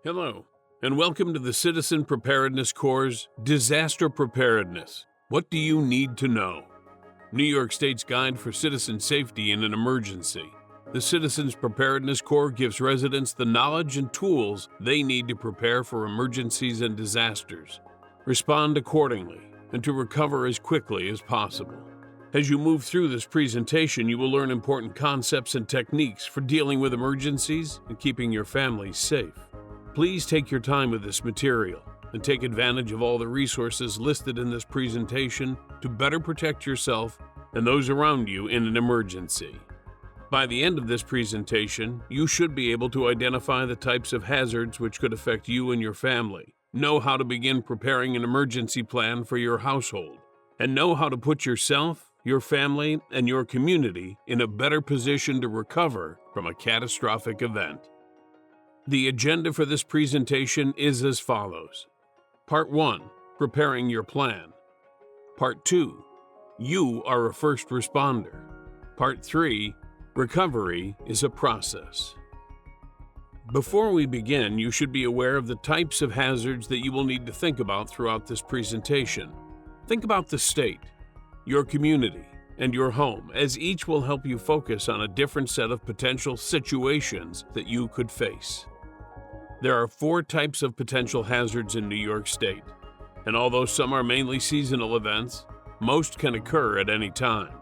Hello, and welcome to the Citizen Preparedness Corps' Disaster Preparedness. What do you need to know? New York State's Guide for Citizen Safety in an Emergency. The Citizens Preparedness Corps gives residents the knowledge and tools they need to prepare for emergencies and disasters, respond accordingly, and to recover as quickly as possible. As you move through this presentation, you will learn important concepts and techniques for dealing with emergencies and keeping your family safe. Please take your time with this material and take advantage of all the resources listed in this presentation to better protect yourself and those around you in an emergency. By the end of this presentation, you should be able to identify the types of hazards which could affect you and your family, know how to begin preparing an emergency plan for your household, and know how to put yourself, your family, and your community in a better position to recover from a catastrophic event. The agenda for this presentation is as follows. Part 1, Preparing Your Plan. Part 2, You are a first responder. Part 3, Recovery is a process. Before we begin, you should be aware of the types of hazards that you will need to think about throughout this presentation. Think about the state, your community, and your home, as each will help you focus on a different set of potential situations that you could face. There are 4 types of potential hazards in New York State, and although some are mainly seasonal events, most can occur at any time.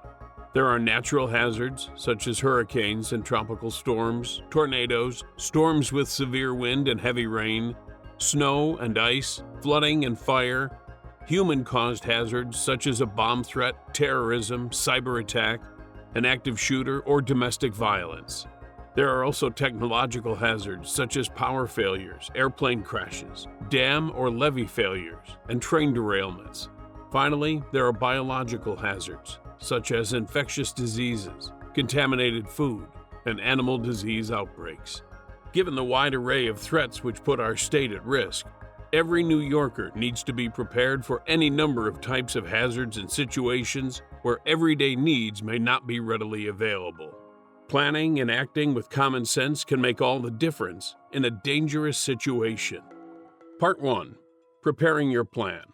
There are natural hazards, such as hurricanes and tropical storms, tornadoes, storms with severe wind and heavy rain, snow and ice, flooding and fire, human-caused hazards such as a bomb threat, terrorism, cyber attack, an active shooter, or domestic violence. There are also technological hazards such as power failures, airplane crashes, dam or levee failures, and train derailments. Finally, there are biological hazards such as infectious diseases, contaminated food, and animal disease outbreaks. Given the wide array of threats which put our state at risk, every New Yorker needs to be prepared for any number of types of hazards and situations where everyday needs may not be readily available. Planning and acting with common sense can make all the difference in a dangerous situation. Part 1. Preparing your plan.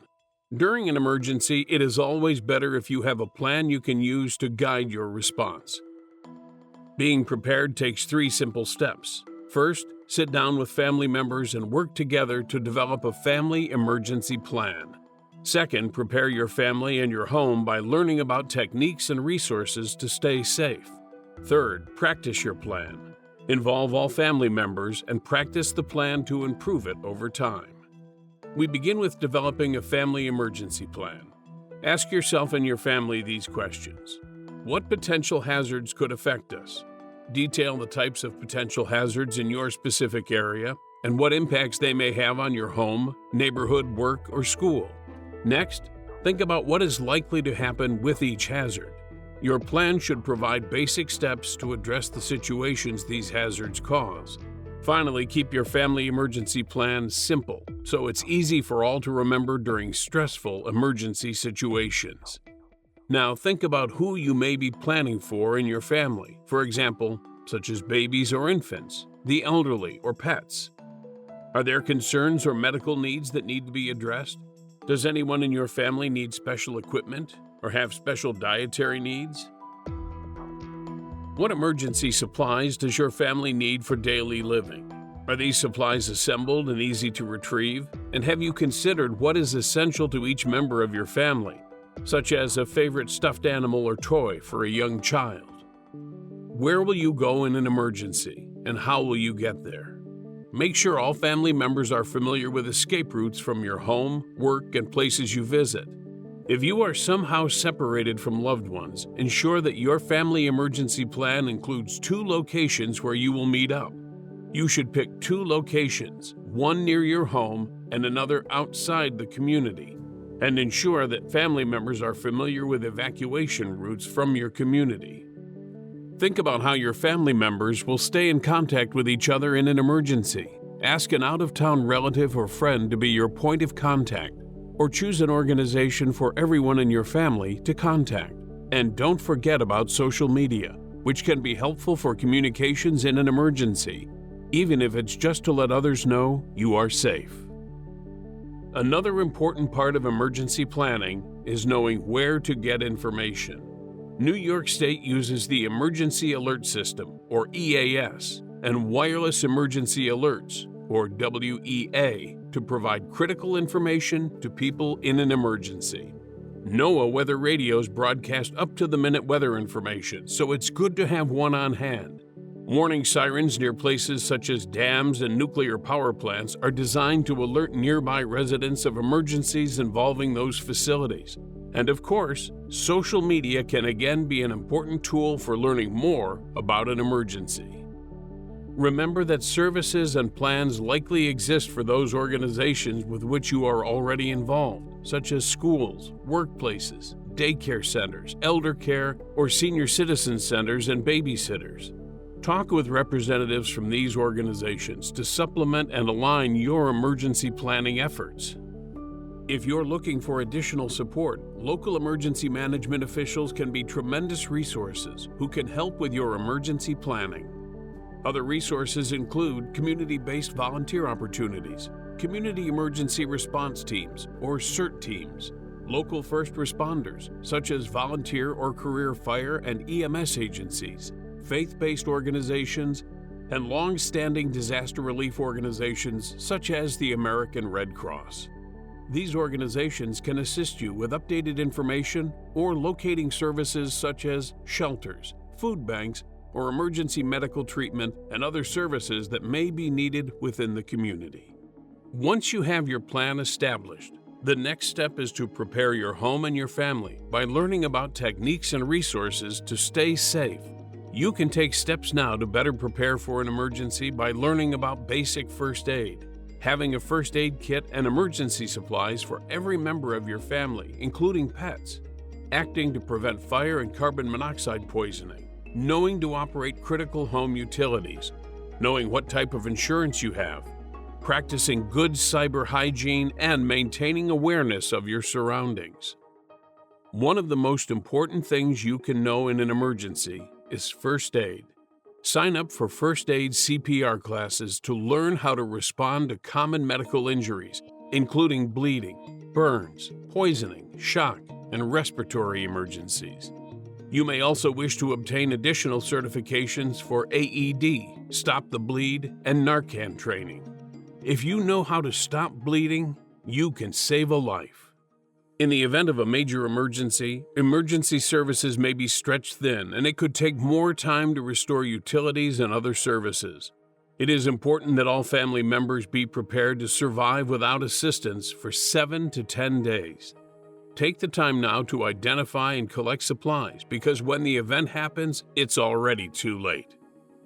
During an emergency, it is always better if you have a plan you can use to guide your response. Being prepared takes 3 simple steps. First, sit down with family members and work together to develop a family emergency plan. Second, prepare your family and your home by learning about techniques and resources to stay safe. Third, practice your plan. Involve all family members and practice the plan to improve it over time. We begin with developing a family emergency plan. Ask yourself and your family these questions. What potential hazards could affect us? Detail the types of potential hazards in your specific area and what impacts they may have on your home, neighborhood, work, or school. Next, think about what is likely to happen with each hazard. Your plan should provide basic steps to address the situations these hazards cause. Finally, keep your family emergency plan simple, so it's easy for all to remember during stressful emergency situations. Now, think about who you may be planning for in your family, for example, such as babies or infants, the elderly, or pets. Are there concerns or medical needs that need to be addressed? Does anyone in your family need special equipment or have special dietary needs? What emergency supplies does your family need for daily living? Are these supplies assembled and easy to retrieve? And have you considered what is essential to each member of your family, such as a favorite stuffed animal or toy for a young child? Where will you go in an emergency, and how will you get there? Make sure all family members are familiar with escape routes from your home, work, and places you visit. If you are somehow separated from loved ones, ensure that your family emergency plan includes 2 locations where you will meet up. You should pick 2 locations, one near your home and another outside the community, and ensure that family members are familiar with evacuation routes from your community. Think about how your family members will stay in contact with each other in an emergency. Ask an out-of-town relative or friend to be your point of contact, or choose an organization for everyone in your family to contact. And don't forget about social media, which can be helpful for communications in an emergency. even if it's just to let others know you are safe. Another important part of emergency planning is knowing where to get information. New York State uses the Emergency Alert System, or EAS, and Wireless Emergency Alerts, or WEA, to provide critical information to people in an emergency. NOAA weather radios broadcast up-to-the-minute weather information, so it's good to have one on hand. Warning sirens near places such as dams and nuclear power plants are designed to alert nearby residents of emergencies involving those facilities. And of course, social media can again be an important tool for learning more about an emergency. Remember that services and plans likely exist for those organizations with which you are already involved, such as schools, workplaces, daycare centers, elder care, or senior citizen centers and babysitters. Talk with representatives from these organizations to supplement and align your emergency planning efforts. If you're looking for additional support, local emergency management officials can be tremendous resources who can help with your emergency planning. Other resources include community-based volunteer opportunities, community emergency response teams, or CERT teams, local first responders, such as volunteer or career fire and EMS agencies, faith-based organizations, and long-standing disaster relief organizations such as the American Red Cross. These organizations can assist you with updated information or locating services such as shelters, food banks, or emergency medical treatment and other services that may be needed within the community. Once you have your plan established, the next step is to prepare your home and your family by learning about techniques and resources to stay safe. You can take steps now to better prepare for an emergency by learning about basic first aid, having a first aid kit and emergency supplies for every member of your family, including pets, acting to prevent fire and carbon monoxide poisoning, knowing to operate critical home utilities, knowing what type of insurance you have, practicing good cyber hygiene, and maintaining awareness of your surroundings. One of the most important things you can know in an emergency is first aid. Sign up for first aid CPR classes to learn how to respond to common medical injuries, including bleeding, burns, poisoning, shock, and respiratory emergencies. You may also wish to obtain additional certifications for AED, Stop the Bleed, and Narcan training. If you know how to stop bleeding, you can save a life. In the event of a major emergency services may be stretched thin, and it could take more time to restore utilities and other services. It is important that all family members be prepared to survive without assistance for 7 to 10 days. Take the time now to identify and collect supplies, because when the event happens, it's already too late.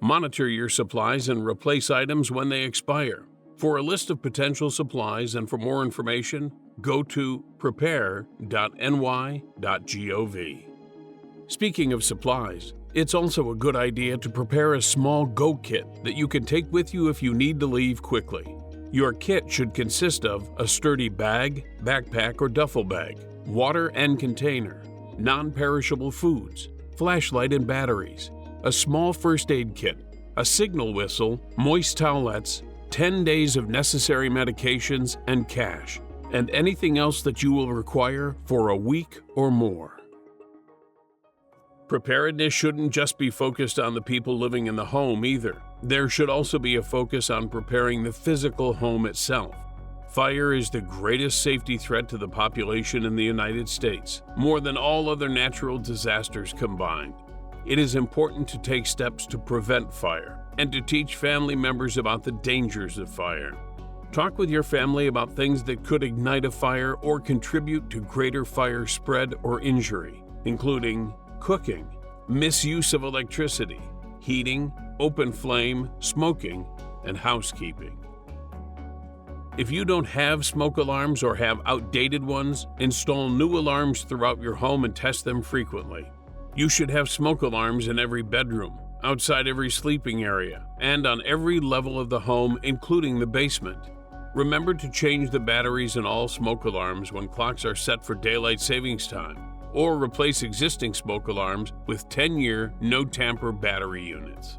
Monitor your supplies and replace items when they expire. For a list of potential supplies and for more information, go to prepare.ny.gov. Speaking of supplies, it's also a good idea to prepare a small go kit that you can take with you if you need to leave quickly. Your kit should consist of a sturdy bag, backpack, or duffel bag, water and container, non-perishable foods, flashlight and batteries, a small first aid kit, a signal whistle, moist towelettes, 10 days of necessary medications, and cash, and anything else that you will require for a week or more. Preparedness shouldn't just be focused on the people living in the home either. There should also be a focus on preparing the physical home itself. Fire is the greatest safety threat to the population in the United States, more than all other natural disasters combined. It is important to take steps to prevent fire and to teach family members about the dangers of fire. Talk with your family about things that could ignite a fire or contribute to greater fire spread or injury, including cooking, misuse of electricity, heating, open flame, smoking, and housekeeping. If you don't have smoke alarms or have outdated ones, install new alarms throughout your home and test them frequently. You should have smoke alarms in every bedroom, outside every sleeping area, and on every level of the home, including the basement. Remember to change the batteries in all smoke alarms when clocks are set for daylight savings time, or replace existing smoke alarms with 10-year no-tamper battery units.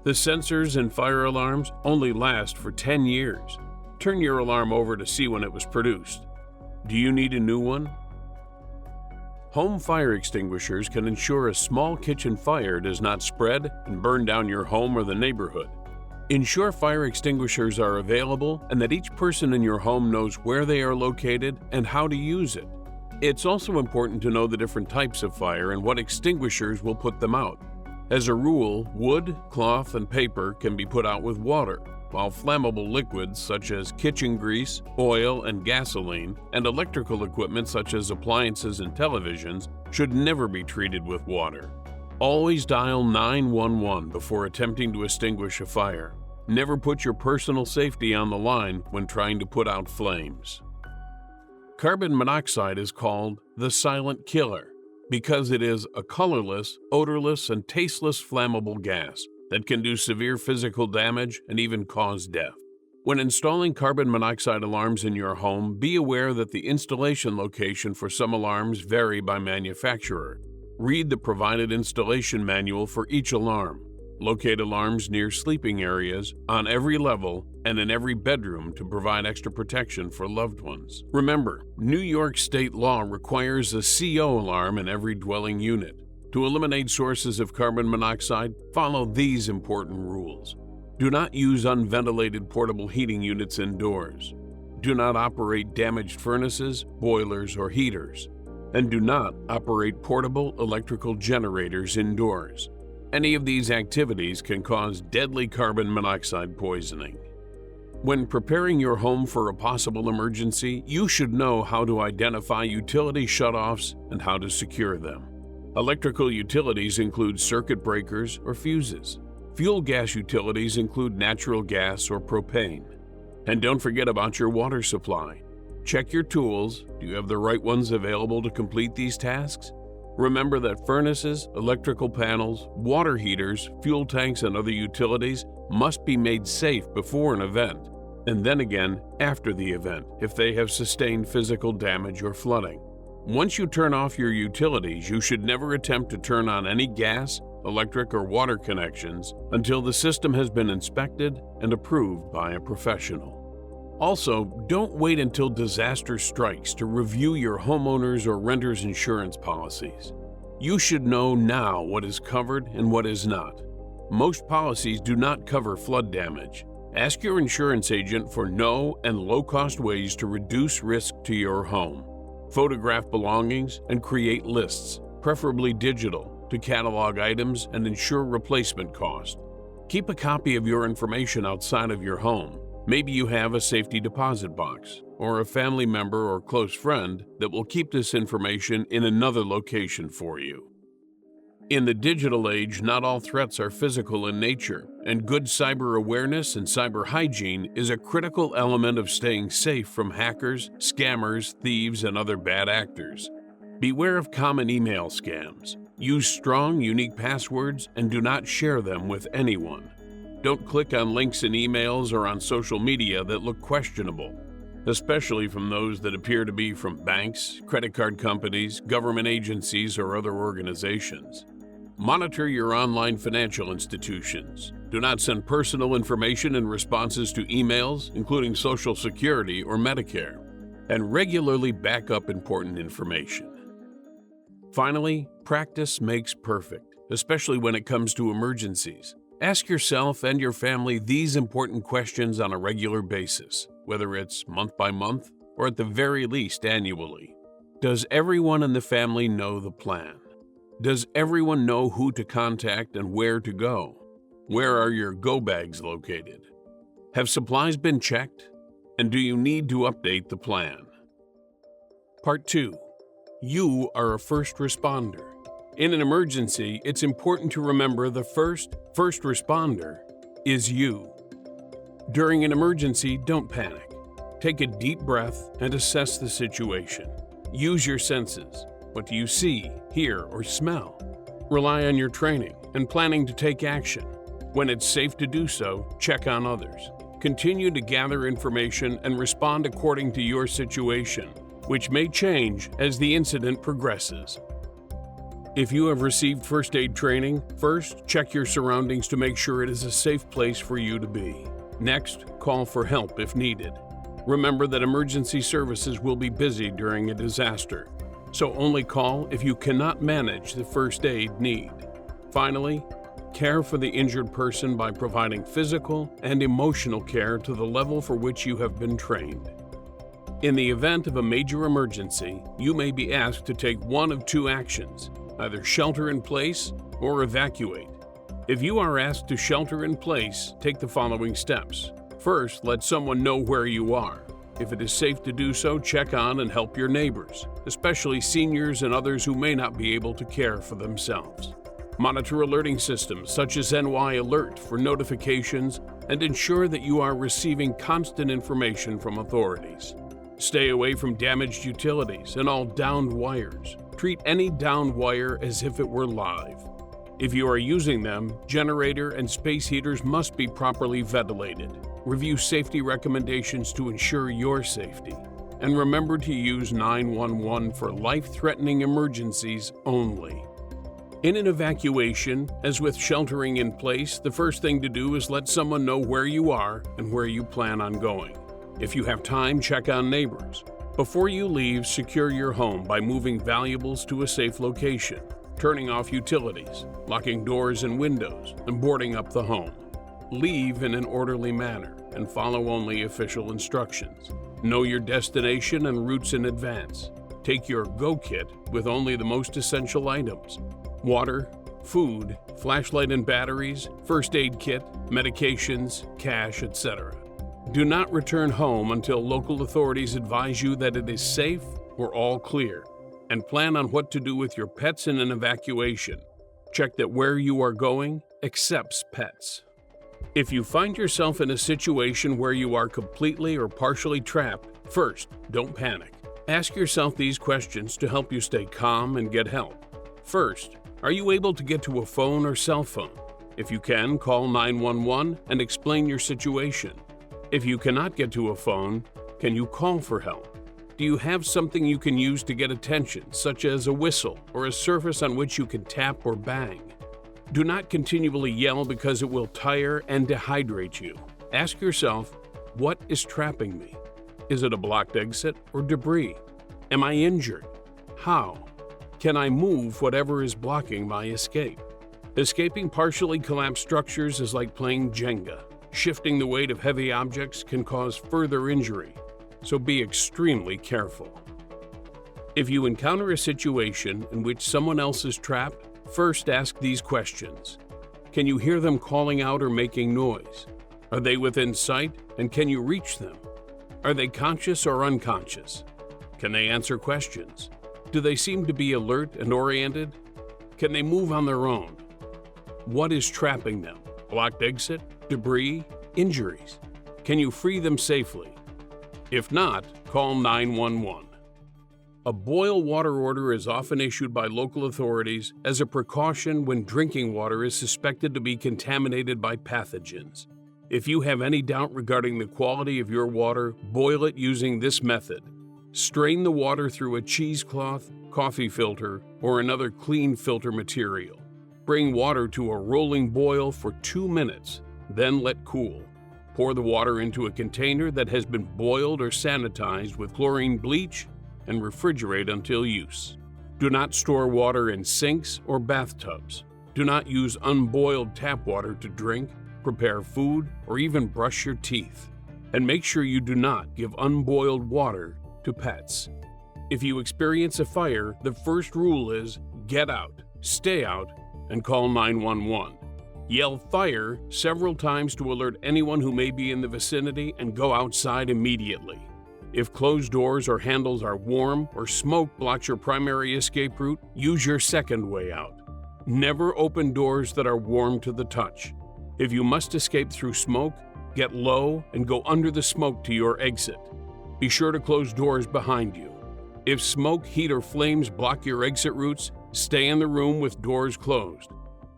The sensors in fire alarms only last for 10 years. Turn your alarm over to see when it was produced. Do you need a new one? Home fire extinguishers can ensure a small kitchen fire does not spread and burn down your home or the neighborhood. Ensure fire extinguishers are available and that each person in your home knows where they are located and how to use it. It's also important to know the different types of fire and what extinguishers will put them out. As a rule, wood, cloth, and paper can be put out with water, while flammable liquids such as kitchen grease, oil, and gasoline, and electrical equipment such as appliances and televisions should never be treated with water. Always dial 911 before attempting to extinguish a fire. Never put your personal safety on the line when trying to put out flames. Carbon monoxide is called the silent killer because it is a colorless, odorless, and tasteless flammable gas that can do severe physical damage and even cause death. When installing carbon monoxide alarms in your home, be aware that the installation location for some alarms vary by manufacturer. Read the provided installation manual for each alarm. Locate alarms near sleeping areas, on every level, and in every bedroom to provide extra protection for loved ones. Remember, New York state law requires a CO alarm in every dwelling unit. To eliminate sources of carbon monoxide, follow these important rules. Do not use unventilated portable heating units indoors. Do not operate damaged furnaces, boilers, or heaters. And do not operate portable electrical generators indoors. Any of these activities can cause deadly carbon monoxide poisoning. When preparing your home for a possible emergency, you should know how to identify utility shutoffs and how to secure them. Electrical utilities include circuit breakers or fuses. Fuel gas utilities include natural gas or propane. And don't forget about your water supply. Check your tools. Do you have the right ones available to complete these tasks? Remember that furnaces, electrical panels, water heaters, fuel tanks, and other utilities must be made safe before an event, and then again after the event if they have sustained physical damage or flooding. Once you turn off your utilities, you should never attempt to turn on any gas, electric, or water connections until the system has been inspected and approved by a professional. Also, don't wait until disaster strikes to review your homeowner's or renter's insurance policies. You should know now what is covered and what is not. Most policies do not cover flood damage. Ask your insurance agent for no and low-cost ways to reduce risk to your home. Photograph belongings and create lists, preferably digital, to catalog items and ensure replacement cost. Keep a copy of your information outside of your home. Maybe you have a safety deposit box, or a family member or close friend that will keep this information in another location for you. In the digital age, not all threats are physical in nature, and good cyber awareness and cyber hygiene is a critical element of staying safe from hackers, scammers, thieves, and other bad actors. Beware of common email scams. Use strong, unique passwords and do not share them with anyone. Don't click on links in emails or on social media that look questionable, especially from those that appear to be from banks, credit card companies, government agencies, or other organizations. Monitor your online financial institutions. Do not send personal information and responses to emails, including Social Security or Medicare, and regularly back up important information. Finally, practice makes perfect, especially when it comes to emergencies. Ask yourself and your family these important questions on a regular basis, whether it's month by month or at the very least annually. Does everyone in the family know the plan? Does everyone know who to contact and where to go? Where are your go bags located? Have supplies been checked? And do you need to update the plan? Part 2. You are a first responder. In an emergency, it's important to remember the first responder is you. During an emergency, don't panic. Take a deep breath and assess the situation. Use your senses. What do you see, hear, or smell? Rely on your training and planning to take action. When it's safe to do so, check on others. Continue to gather information and respond according to your situation, which may change as the incident progresses. If you have received first aid training, first, check your surroundings to make sure it is a safe place for you to be. Next, call for help if needed. Remember that emergency services will be busy during a disaster, so only call if you cannot manage the first aid need. Finally, care for the injured person by providing physical and emotional care to the level for which you have been trained. In the event of a major emergency, you may be asked to take one of two actions: either shelter in place or evacuate. If you are asked to shelter in place, take the following steps. First, let someone know where you are. If it is safe to do so, check on and help your neighbors, especially seniors and others who may not be able to care for themselves. Monitor alerting systems such as NY Alert for notifications and ensure that you are receiving constant information from authorities. Stay away from damaged utilities and all downed wires. Treat any downed wire as if it were live. If you are using them, generator and space heaters must be properly ventilated. Review safety recommendations to ensure your safety. And remember to use 911 for life-threatening emergencies only. In an evacuation, as with sheltering in place, the first thing to do is let someone know where you are and where you plan on going. If you have time, check on neighbors. Before you leave, secure your home by moving valuables to a safe location, turning off utilities, locking doors and windows, and boarding up the home. Leave in an orderly manner and follow only official instructions. Know your destination and routes in advance. Take your Go Kit with only the most essential items: water, food, flashlight and batteries, first aid kit, medications, cash, etc. Do not return home until local authorities advise you that it is safe or all clear, and plan on what to do with your pets in an evacuation. Check that where you are going accepts pets. If you find yourself in a situation where you are completely or partially trapped, first, don't panic. Ask yourself these questions to help you stay calm and get help. First, are you able to get to a phone or cell phone? If you can, call 911 and explain your situation. If you cannot get to a phone, can you call for help? Do you have something you can use to get attention, such as a whistle or a surface on which you can tap or bang? Do not continually yell because it will tire and dehydrate you. Ask yourself, what is trapping me? Is it a blocked exit or debris? Am I injured? How? Can I move whatever is blocking my escape? Escaping partially collapsed structures is like playing Jenga. Shifting the weight of heavy objects can cause further injury, so be extremely careful. If you encounter a situation in which someone else is trapped, first ask these questions. Can you hear them calling out or making noise? Are they within sight, and can you reach them? Are they conscious or unconscious? Can they answer questions? Do they seem to be alert and oriented? Can they move on their own? What is trapping them? Blocked exit? Debris? Injuries? Can you free them safely? If not, call 911. A boil water order is often issued by local authorities as a precaution when drinking water is suspected to be contaminated by pathogens. If you have any doubt regarding the quality of your water, boil it using this method. Strain the water through a cheesecloth, coffee filter, or another clean filter material. Bring water to a rolling boil for 2 minutes, then let cool. Pour the water into a container that has been boiled or sanitized with chlorine bleach and refrigerate until use. Do not store water in sinks or bathtubs. Do not use unboiled tap water to drink, prepare food, or even brush your teeth. And make sure you do not give unboiled water to pets. If you experience a fire, the first rule is get out, stay out, and call 911. Yell fire several times to alert anyone who may be in the vicinity and go outside immediately. If closed doors or handles are warm or smoke blocks your primary escape route, use your second way out. Never open doors that are warm to the touch. If you must escape through smoke, get low and go under the smoke to your exit. Be sure to close doors behind you. If smoke, heat, or flames block your exit routes, stay in the room with doors closed.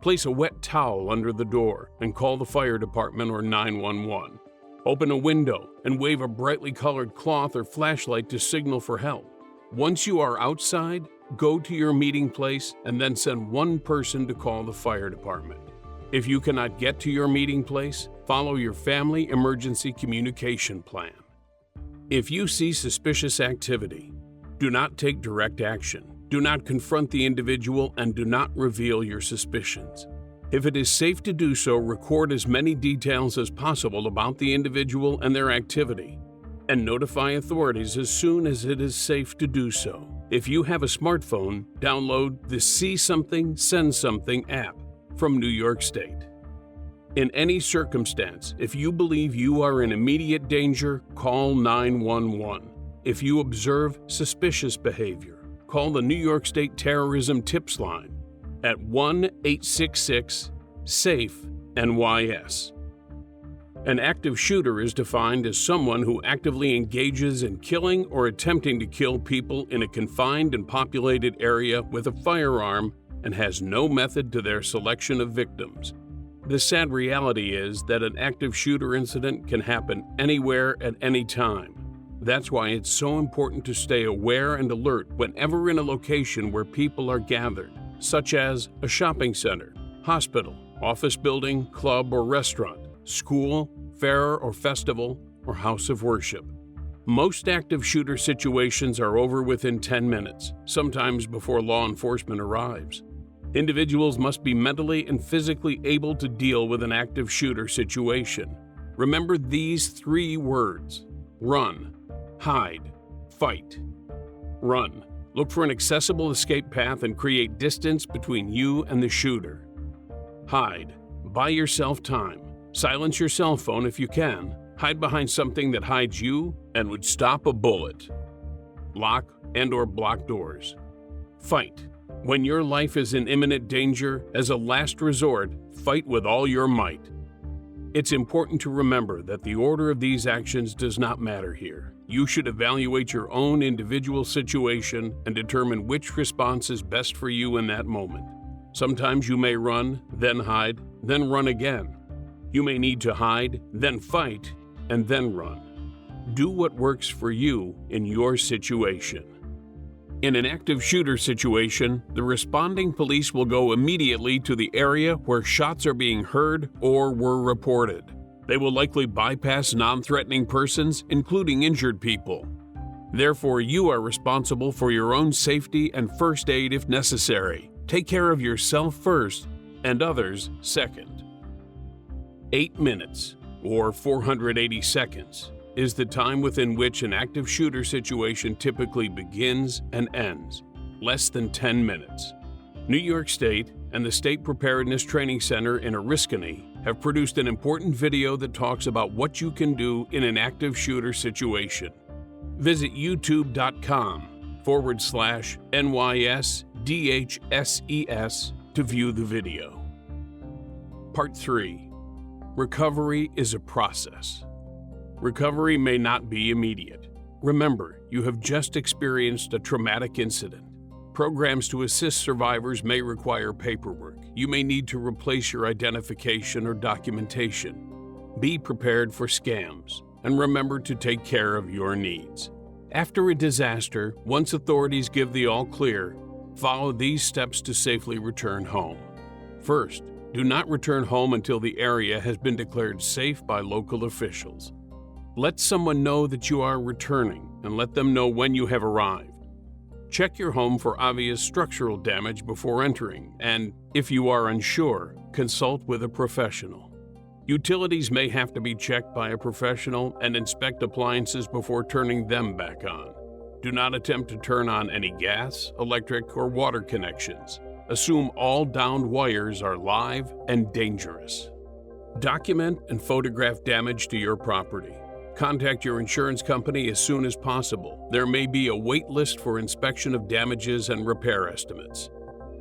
Place a wet towel under the door and call the fire department or 911. Open a window and wave a brightly colored cloth or flashlight to signal for help. Once you are outside, Go to your meeting place and then send one person to call the fire department. If you cannot get to your meeting place, follow your family emergency communication plan. If you see suspicious activity, do not take direct action. Do not confront the individual and do not reveal your suspicions. If it is safe to do so, record as many details as possible about the individual and their activity, and notify authorities as soon as it is safe to do so. If you have a smartphone, download the See Something, Send Something app from New York State. In any circumstance, if you believe you are in immediate danger, call 911. If you observe suspicious behavior, call the New York State Terrorism Tips Line at 1-866-SAFE-NYS. An active shooter is defined as someone who actively engages in killing or attempting to kill people in a confined and populated area with a firearm and has no method to their selection of victims. The sad reality is that an active shooter incident can happen anywhere at any time. That's why it's so important to stay aware and alert whenever in a location where people are gathered, such as a shopping center, hospital, office building, club or restaurant, school, fair or festival, or house of worship. Most active shooter situations are over within 10 minutes, sometimes before law enforcement arrives. Individuals must be mentally and physically able to deal with an active shooter situation. Remember these 3 words: run, hide, fight. Run. Look for an accessible escape path and create distance between you and the shooter. Hide. Buy yourself time. Silence your cell phone if you can. Hide behind something that hides you and would stop a bullet. Lock and/or block doors. Fight. When your life is in imminent danger, as a last resort, fight with all your might. It's important to remember that the order of these actions does not matter here. You should evaluate your own individual situation and determine which response is best for you in that moment. Sometimes you may run, then hide, then run again. You may need to hide, then fight, and then run. Do what works for you in your situation. In an active shooter situation, the responding police will go immediately to the area where shots are being heard or were reported. They will likely bypass non-threatening persons, including injured people. Therefore, you are responsible for your own safety and first aid if necessary. Take care of yourself first and others second. 8 minutes, or 480 seconds, is the time within which an active shooter situation typically begins and ends, less than 10 minutes. New York State and the State Preparedness Training Center in Oriskany have produced an important video that talks about what you can do in an active shooter situation. Visit youtube.com/NYSDHSES to view the video. Part 3. Recovery is a process. Recovery may not be immediate. Remember, you have just experienced a traumatic incident. Programs to assist survivors may require paperwork. You may need to replace your identification or documentation. Be prepared for scams, and remember to take care of your needs. After a disaster, once authorities give the all clear, follow these steps to safely return home. First, do not return home until the area has been declared safe by local officials. Let someone know that you are returning and let them know when you have arrived. Check your home for obvious structural damage before entering, and, if you are unsure, consult with a professional. Utilities may have to be checked by a professional and inspect appliances before turning them back on. Do not attempt to turn on any gas, electric, or water connections. Assume all downed wires are live and dangerous. Document and photograph damage to your property. Contact your insurance company as soon as possible. There may be a wait list for inspection of damages and repair estimates.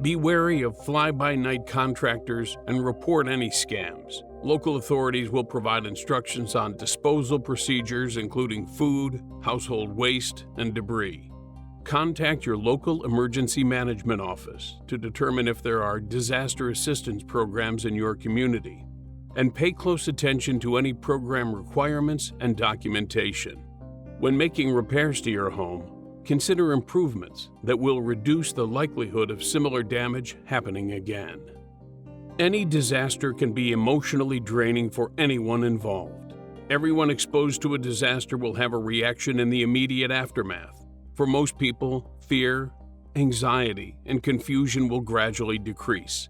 Be wary of fly-by-night contractors and report any scams. Local authorities will provide instructions on disposal procedures, including food, household waste, and debris. Contact your local emergency management office to determine if there are disaster assistance programs in your community. And pay close attention to any program requirements and documentation. When making repairs to your home, consider improvements that will reduce the likelihood of similar damage happening again. Any disaster can be emotionally draining for anyone involved. Everyone exposed to a disaster will have a reaction in the immediate aftermath. For most people, fear, anxiety, and confusion will gradually decrease.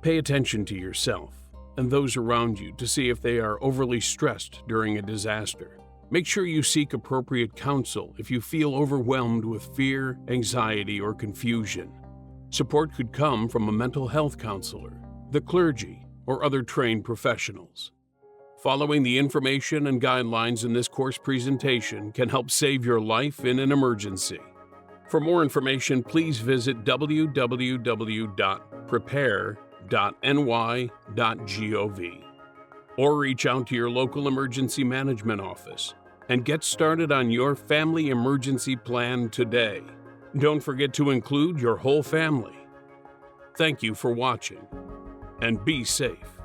Pay attention to yourself and those around you to see if they are overly stressed during a disaster. Make sure you seek appropriate counsel if you feel overwhelmed with fear, anxiety, or confusion. Support could come from a mental health counselor, the clergy, or other trained professionals. Following the information and guidelines in this course presentation can help save your life in an emergency. For more information, please visit www.prepare.ny.gov or reach out to your local emergency management office and get started on your family emergency plan today. Don't forget to include your whole family. Thank you for watching, and be safe.